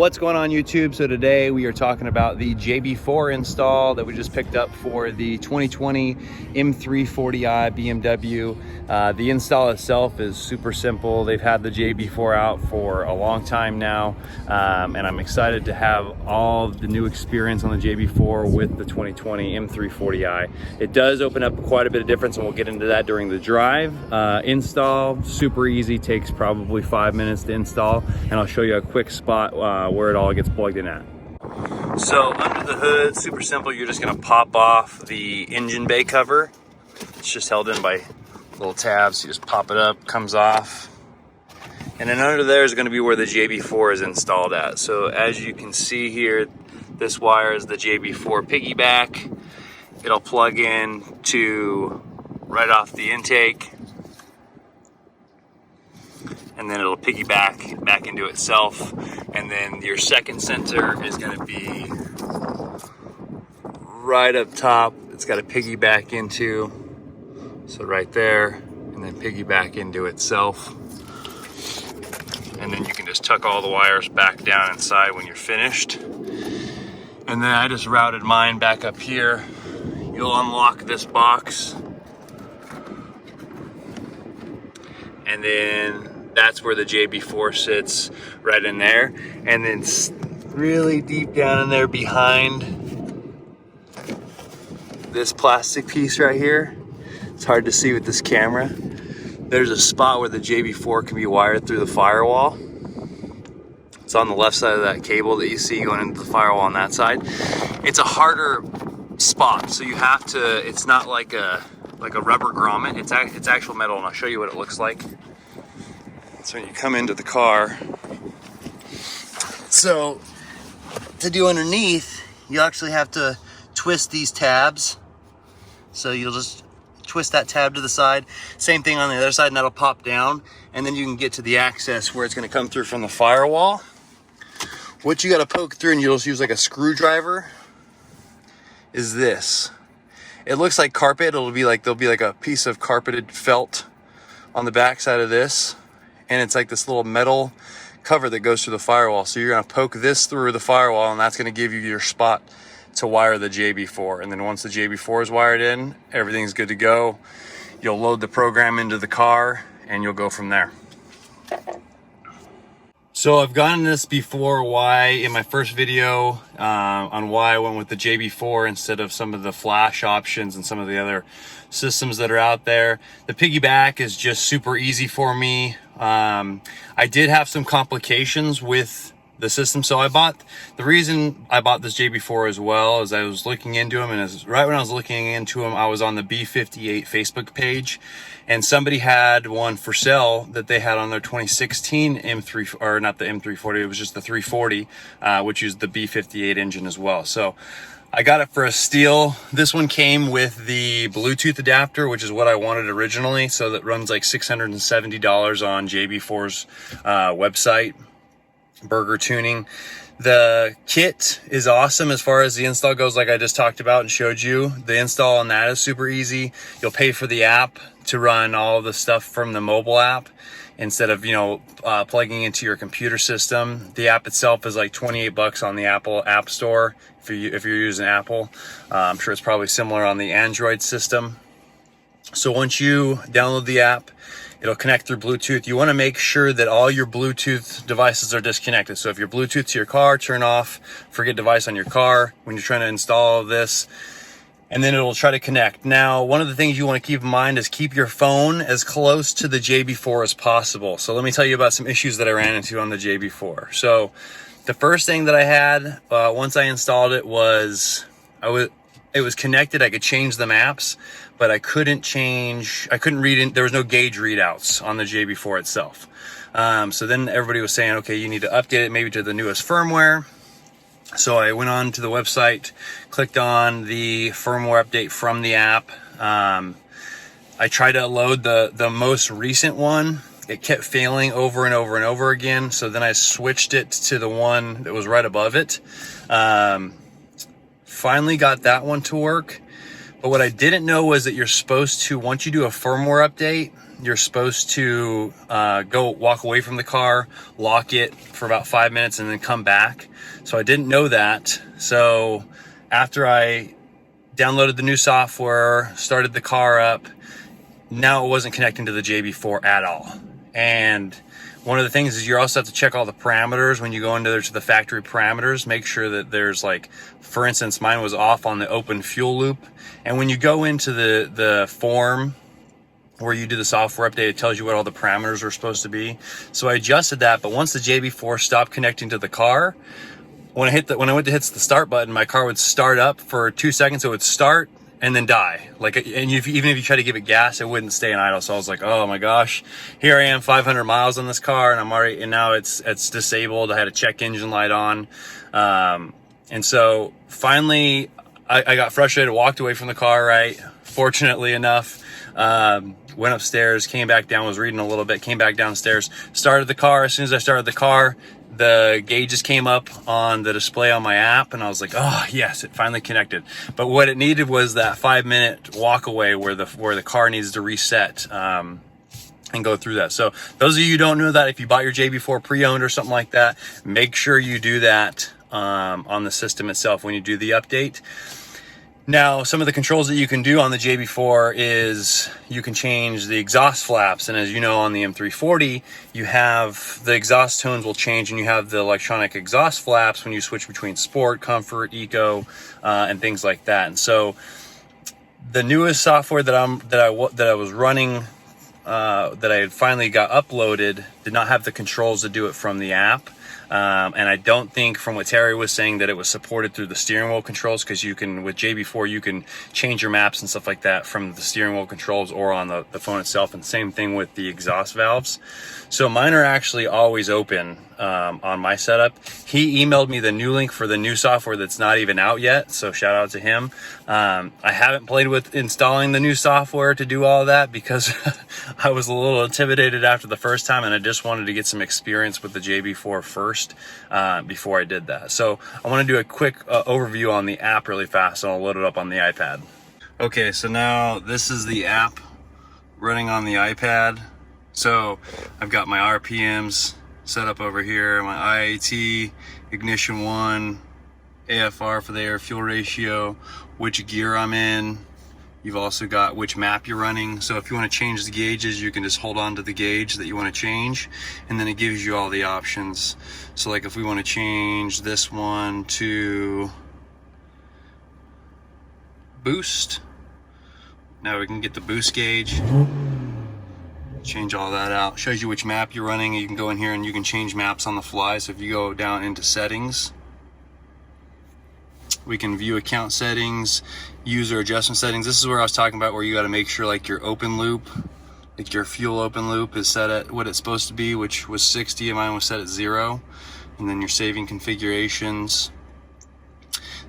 What's going on YouTube? So today we are talking about the Jb4 install that we just picked up for the 2020 M340i BMW. The install itself is super simple. They've had the Jb4 out for a long time now, and I'm excited to have all the new experience on the Jb4 with the 2020 M340i. It does open up quite a bit of difference, and we'll get into that during the drive. Install, super easy, takes probably 5 minutes to install, and I'll show you a quick spot where it all gets plugged in at. So under the hood, super simple. You're just gonna pop off the engine bay cover. It's just held in by little tabs. You just pop it up, comes off. And then under there is gonna be where the Jb4 is installed at. So as you can see here, this wire is the Jb4 piggyback. It'll plug in to right off the intake, and then it'll piggyback back into itself. And then your second sensor is gonna be right up top. It's got to piggyback into, so right there, and then piggyback into itself. And then you can just tuck all the wires back down inside when you're finished. And then I just routed mine back up here. You'll unlock this box, and then that's where the Jb4 sits, right in there. And then really deep down in there behind this plastic piece right here, it's hard to see with this camera, there's a spot where the Jb4 can be wired through the firewall. It's on the left side of that cable that you see going into the firewall on that side. It's a harder spot, so you have to, it's not like a rubber grommet, it's actual metal, and I'll show you what it looks like. So when you come into the car, so to do underneath, you actually have to twist these tabs. So you'll just twist that tab to the side. Same thing on the other side, and that'll pop down. And then you can get to the access where it's gonna come through from the firewall. What you gotta poke through, and you'll just use like a screwdriver, is this. It looks like carpet. There'll be like a piece of carpeted felt on the back side of this. And it's like this little metal cover that goes through the firewall. So you're gonna poke this through the firewall, and that's gonna give you your spot to wire the Jb4. And then once the Jb4 is wired in, everything's good to go. You'll load the program into the car, and you'll go from there. So I've gone into this before, why in my first video on why I went with the Jb4 instead of some of the flash options and some of the other systems that are out there. The piggyback is just super easy for me. I did have some complications with the system. So the reason I bought this Jb4 as well is I was looking into them, and right when I was looking into them, I was on the B58 Facebook page, and somebody had one for sale that they had on their 2016 M3, or not the M340, it was just the 340, which used the B58 engine as well. So I got it for a steal. This one came with the Bluetooth adapter, which is what I wanted originally. So that runs like $670 on Jb4's website. Burger Tuning. The kit is awesome as far as the install goes, like I just talked about and showed you. The install on that is super easy. You'll pay for the app to run all the stuff from the mobile app instead of, plugging into your computer system. The app itself is like 28 bucks on the Apple App Store if you're using Apple. I'm sure it's probably similar on the Android system. So once you download the app, it'll connect through Bluetooth. You want to make sure that all your Bluetooth devices are disconnected. So if you're Bluetooth to your car, turn off forget device on your car when you're trying to install this, and then it'll try to connect. Now, one of the things you want to keep in mind is keep your phone as close to the Jb4 as possible. So let me tell you about some issues that I ran into on the Jb4. So the first thing that I had once I installed it was it was connected. I could change the maps, but I couldn't read in. There was no gauge readouts on the Jb4 itself. So then everybody was saying, okay, you need to update it maybe to the newest firmware. So I went on to the website, clicked on the firmware update from the app. I tried to load the most recent one. It kept failing over and over and over again. So then I switched it to the one that was right above it. Finally got that one to work. But what I didn't know was that you're supposed to, once you do a firmware update, you're supposed to go walk away from the car, lock it for about 5 minutes, and then come back. So I didn't know that. So after I downloaded the new software, started the car up, now it wasn't connecting to the JB4 at all. And one of the things is you also have to check all the parameters when you go into the factory parameters. Make sure that there's, like, for instance, mine was off on the open fuel loop. And when you go into the form where you do the software update, it tells you what all the parameters are supposed to be. So I adjusted that, but once the JB4 stopped connecting to the car, when I went to hit the start button, my car would start up for 2 seconds. It would start and then die. Even if you try to give it gas, it wouldn't stay in idle. So I was like, oh my gosh, here I am, 500 miles on this car, and now it's disabled. I had a check engine light on. And so finally I got frustrated, walked away from the car, right? Fortunately enough, went upstairs, came back down, was reading a little bit, came back downstairs, started the car. As soon as I started the car, the gauges came up on the display on my app, and I was like, oh yes, it finally connected. But what it needed was that 5-minute walk away where the car needs to reset and go through that. So those of you who don't know that, if you bought your JB4 pre-owned or something like that, make sure you do that on the system itself when you do the update. Now, some of the controls that you can do on the JB4 is you can change the exhaust flaps. And as you know, on the M340, you have the exhaust tones will change, and you have the electronic exhaust flaps when you switch between sport, comfort, eco, and things like that. And so the newest software that I was running, that I had finally got uploaded, did not have the controls to do it from the app. And I don't think, from what Terry was saying, that it was supported through the steering wheel controls, because you can, with JB4, you can change your maps and stuff like that from the steering wheel controls or on the phone itself, and same thing with the exhaust valves. So mine are actually always open on my setup. He emailed me the new link for the new software that's not even out yet, so shout out to him. I haven't played with installing the new software to do all of that, because I was a little intimidated after the first time, and I just wanted to get some experience with the JB4 first before I did that. So I want to do a quick overview on the app really fast, and I'll load it up on the iPad. Okay, so now this is the app running on the iPad. So I've got my RPMs set up over here, my IAT, ignition 1, AFR for the air fuel ratio, which gear I'm in. You've also got which map you're running. So if you want to change the gauges, you can just hold on to the gauge that you want to change, and then it gives you all the options. So like if we want to change this one to boost, now we can get the boost gauge, change all that out. Shows you which map you're running. You can go in here and you can change maps on the fly. So if you go down into settings, we can view account settings, user adjustment settings. This is where I was talking about, where you got to make sure like your open loop, like your fuel open loop is set at what it's supposed to be, which was 60, and mine was set at 0. And then your saving configurations.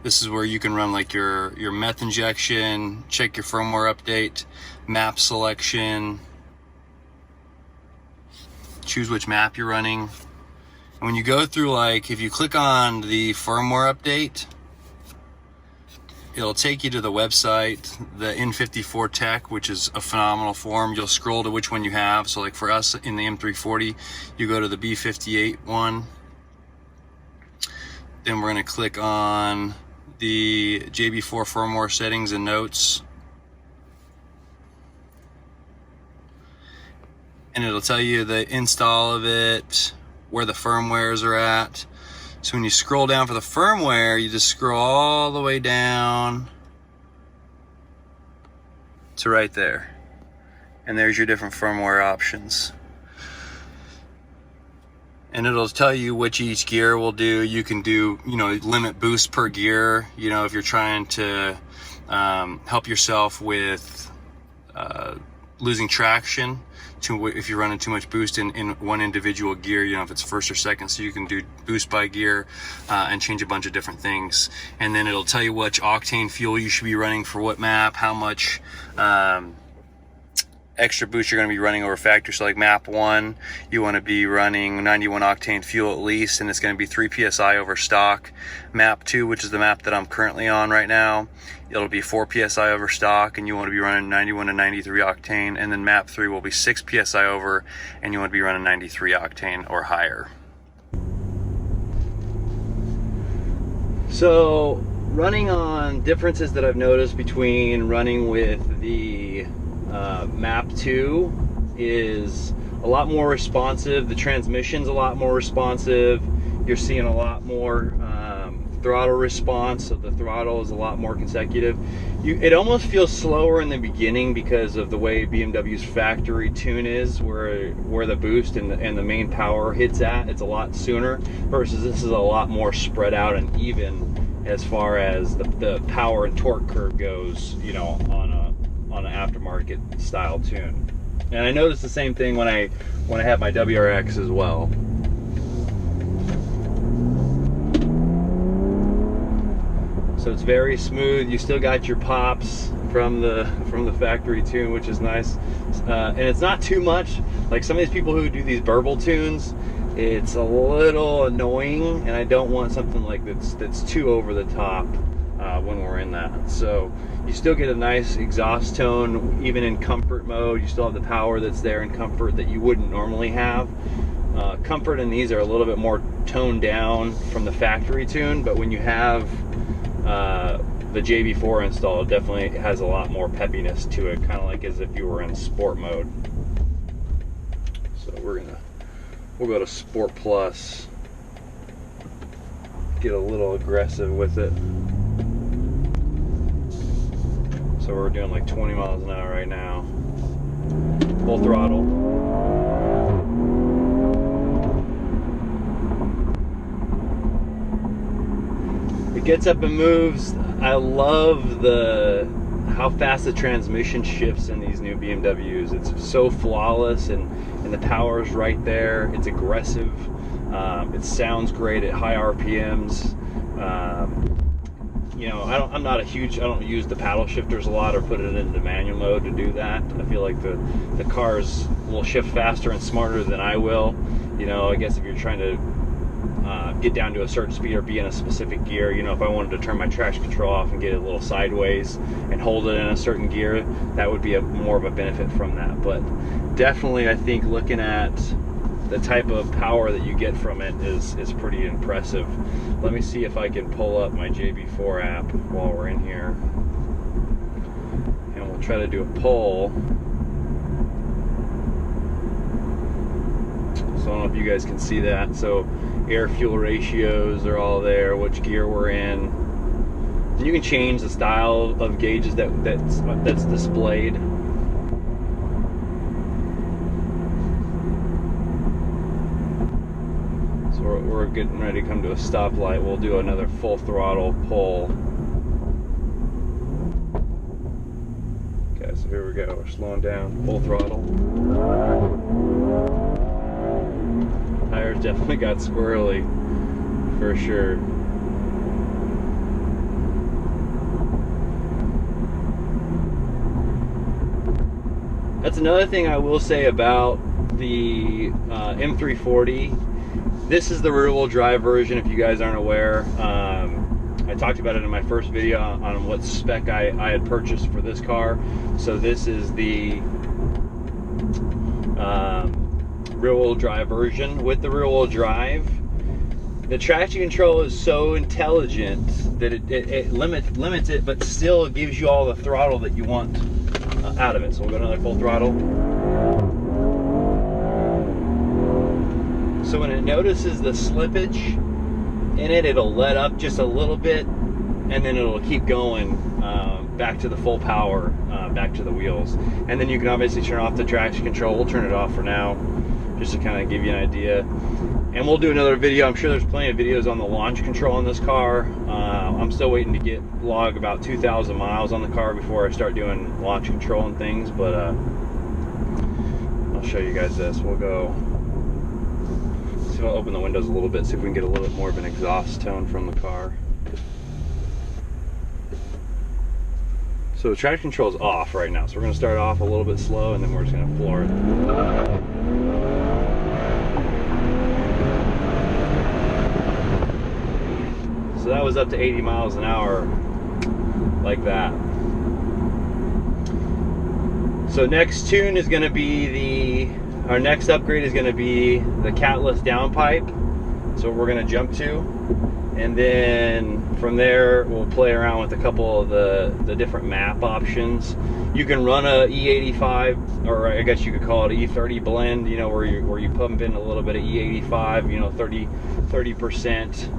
This is where you can run like your meth injection, check your firmware update, map selection, choose which map you're running. And when you go through, like if you click on the firmware update, it'll take you to the website, the N54 Tech, which is a phenomenal forum. You'll scroll to which one you have. So like for us in the M340, you go to the B58 one. Then we're going to click on the JB4 firmware settings and notes. And it'll tell you the install of it, where the firmwares are at. So when you scroll down for the firmware, you just scroll all the way down to right there. And there's your different firmware options. And it'll tell you which each gear will do. You can do, limit boost per gear, if you're trying to help yourself with losing traction. If you're running too much boost in one individual gear, if it's first or second, so you can do boost by gear and change a bunch of different things. And then it'll tell you which octane fuel you should be running for what map, how much extra boost you're going to be running over factory. So like map 1, you want to be running 91 octane fuel at least, and it's going to be 3 psi over stock. Map 2, which is the map that I'm currently on right now, it'll be 4 psi over stock, and you want to be running 91 to 93 octane. And then map 3 will be 6 psi over, and you want to be running 93 octane or higher. So running on differences that I've noticed between running with the map 2 is a lot more responsive. The transmission's a lot more responsive. You're seeing a lot more throttle response, so the throttle is a lot more consecutive. It almost feels slower in the beginning because of the way BMW's factory tune is, where the boost and the main power hits at. It's a lot sooner, versus this is a lot more spread out and even as far as the power and torque curve goes, you know, on an aftermarket style tune. And I noticed the same thing when I have my WRX as well. So it's very smooth. You still got your pops from the factory tune, which is nice. And it's not too much. Like some of these people who do these burble tunes, it's a little annoying, and I don't want something like that's too over the top when we're in that. So you still get a nice exhaust tone even in comfort mode. You still have the power that's there in comfort that you wouldn't normally have. Comfort in these are a little bit more toned down from the factory tune, but when you have the Jb4 installed, it definitely has a lot more peppiness to it, kind of like as if you were in sport mode. So we'll go to Sport Plus, get a little aggressive with it. So we're doing like 20 miles an hour right now, full throttle. It gets up and moves. I love how fast the transmission shifts in these new BMWs. It's so flawless, and the power's right there. It's aggressive. It sounds great at high RPMs. You know, I don't use the paddle shifters a lot or put it into manual mode to do that. I feel like the cars will shift faster and smarter than I will. You know, I guess if you're trying to get down to a certain speed or be in a specific gear, you know, if I wanted to turn my traction control off and get it a little sideways and hold it in a certain gear, that would be more of a benefit from that. But definitely, I think looking at the type of power that you get from it is pretty impressive. Let me see if I can pull up my Jb4 app while we're in here, and we'll try to do a poll. So I don't know if you guys can see that. So air fuel ratios are all there, which gear we're in. And you can change the style of gauges that's displayed. So we're getting ready to come to a stoplight. We'll do another full throttle pull. Okay, so here we go. We're slowing down, full throttle. Tires definitely got squirrely, for sure. That's another thing I will say about the M340. This is the rear-wheel drive version, if you guys aren't aware. I talked about it in my first video on what spec I had purchased for this car. So this is the rear-wheel drive version. With the rear-wheel drive, the traction control is so intelligent that it limits it, but still gives you all the throttle that you want out of it. So we'll go to another full throttle. So when it notices the slippage in it, it'll let up just a little bit, and then it'll keep going back to the full power, back to the wheels. And then you can obviously turn off the traction control. We'll turn it off for now, just to kind of give you an idea. And we'll do another video. I'm sure there's plenty of videos on the launch control on this car. I'm still waiting to log about 2,000 miles on the car before I start doing launch control and things, but I'll show you guys this. We'll go, see if I'll open the windows a little bit, see if we can get a little bit more of an exhaust tone from the car. So the traction control is off right now. So we're gonna start off a little bit slow and then we're just gonna floor it. So that was up to 80 miles an hour, like that. So next tune is gonna be our next upgrade is gonna be the catless downpipe. So we're gonna jump to. And then from there, we'll play around with a couple of the different map options. You can run a E85, or I guess you could call it an E30 blend, you know, where you pump in a little bit of E85, you know, 30%,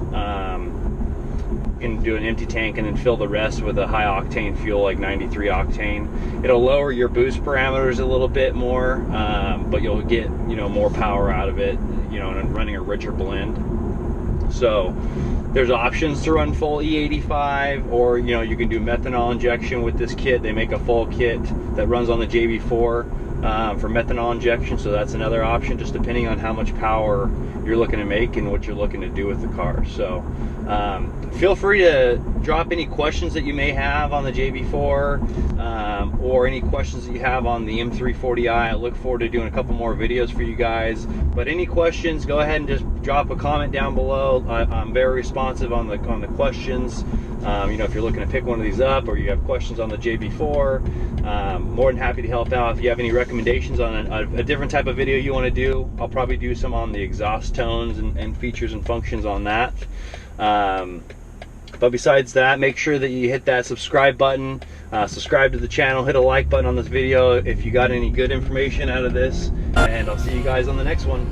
and do an empty tank and then fill the rest with a high octane fuel like 93 octane. It'll lower your boost parameters a little bit more, but you'll get, you know, more power out of it, you know, and running a richer blend. So there's options to run full E85, or, you know, you can do methanol injection with this kit. They make a full kit that runs on the Jb4 for methanol injection, so that's another option, just depending on how much power you're looking to make and what you're looking to do with the car. So feel free to drop any questions that you may have on the Jb4, or any questions that you have on the M340i. I look forward to doing a couple more videos for you guys. But any questions, go ahead and just drop a comment down below. I'm very responsive on the questions. You know, if you're looking to pick one of these up, or you have questions on the Jb4, more than happy to help out. If you have any recommendations on a different type of video you want to do, I'll probably do some on the exhaust tones and features and functions on that. But besides that, make sure that you hit that subscribe button, subscribe to the channel, hit a like button on this video if you got any good information out of this, and I'll see you guys on the next one.